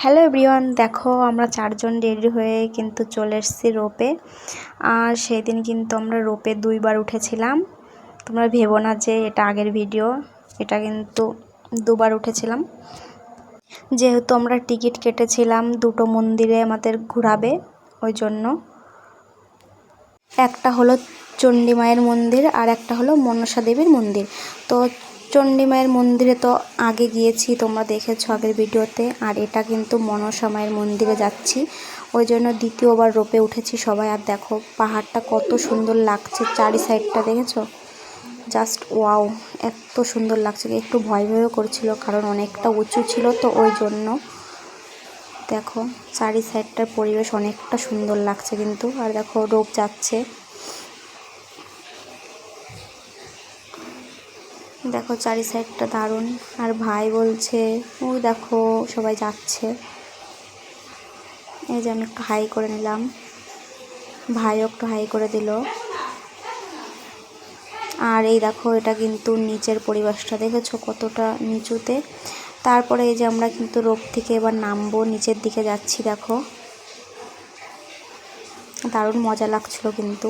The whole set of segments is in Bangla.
হ্যালো এভরিওয়ান, দেখো আমরা চারজন রেডি হয়ে কিন্তু চলে এসেছি রোপে। আর সেই দিন কিন্তু আমরা রোপে 2বার উঠেছিলাম। তোমরা ভেবো না যে এটা আগের ভিডিও, এটা কিন্তু 2বার উঠেছিলাম। যেহেতু আমরা টিকিট কেটেছিলাম দুটো মন্দিরে আমাদের ঘোরাবে, ওই জন্য। একটা হলো চণ্ডী মায়ের মন্দির আর একটা হলো মনসা দেবীর মন্দির। তো চণ্ডী মায়ের মন্দিরে তো আগে গিয়েছি, তোমরা দেখেছো আগের ভিডিওতে। আর এটা কিন্তু মনসা মায়ের মন্দিরে যাচ্ছি, ওই জন্য দ্বিতীয়বার রোপে উঠেছি সবাই। আর দেখো পাহাড়টা কত সুন্দর লাগছে, চারি সাইডটা দেখেছো, জাস্ট ওয়াও, এত সুন্দর লাগছে। একটু ভয় ভয়ও করছিল কারণ অনেকটা উঁচু ছিল, তো ওই জন্য। দেখো চারি সাইডটার পরিবেশ অনেকটা সুন্দর লাগছে কিন্তু। আর দেখো রোপ যাচ্ছে, দেখো চারি সাইডটা দারুণ। আর ভাই বলছে ওই দেখো সবাই যাচ্ছে। এই যে আমি একটু হাই করে নিলাম, ভাইও একটু হাই করে দিল। আর এই দেখো এটা কিন্তু নিচের পরিবেশটা দেখেছো কতটা নিচুতে। তারপরে এই যে আমরা কিন্তু রোপ থেকে এবার নামবো, নিচের দিকে যাচ্ছি। দেখো দারুণ মজা লাগছিল কিন্তু।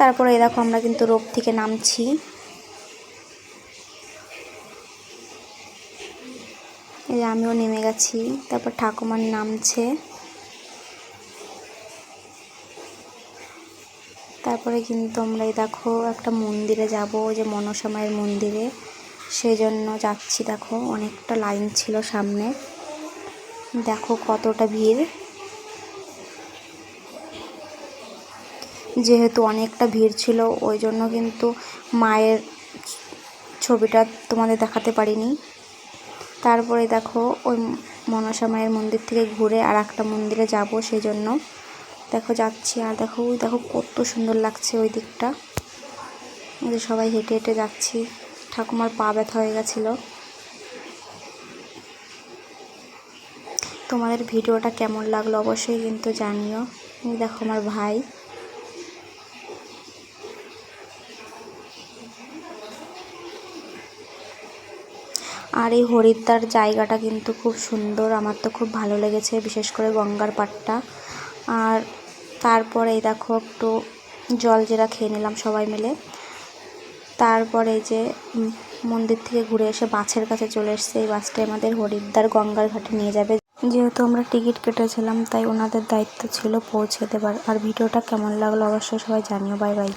তারপরে এই দেখো আমরা কিন্তু রোপ থেকে নামছি। এই যে আমিও নেমে গেছি, তারপর ঠাকুমার নামছে। তারপরে কিন্তু আমরা এই দেখো একটা মন্দিরে যাব, যে মনসা মায়ের মন্দিরে, সেই জন্য যাচ্ছি। দেখো অনেকটা লাইন ছিল সামনে, দেখো কতটা ভিড়। যেহেতু অনেকটা ভিড় ছিল ওই জন্য কিন্তু মায়ের ছবিটা তোমাদের দেখাতে পারিনি। তারপরে দেখো ওই মনসা মায়ের মন্দির থেকে ঘুরে আর একটা মন্দিরে যাব, সেই জন্য দেখো যাচ্ছি। আর দেখো ওই দেখো কত সুন্দর লাগছে ওই দিকটা, সবাই হেঁটে হেঁটে যাচ্ছি। ঠাকুমার পা ব্যথা হয়ে গেছিলো। তোমাদের ভিডিওটা কেমন লাগলো অবশ্যই কিন্তু জানিও। দেখো আমার ভাই, আর এই হরিদ্বার জায়গাটা কিন্তু খুব সুন্দর, আমার তো খুব ভালো লেগেছে, বিশেষ করে গঙ্গার পাড়টা। আর তারপরে এই দেখো একটু জলজিরা খেয়ে নিলাম সবাই মিলে। তারপরে যে মন্দির থেকে ঘুরে এসে বাসের কাছে চলে এসেছে। এই বাসটা আমাদের হরিদ্বার গঙ্গার ঘাটে নিয়ে যাবে। যেহেতু আমরা টিকিট কেটেছিলাম তাই ওনাদের দায়িত্ব ছিল পৌঁছে দেবার। আর ভিডিওটা কেমন লাগলো অবশ্যই সবাই জানিও। Bye bye.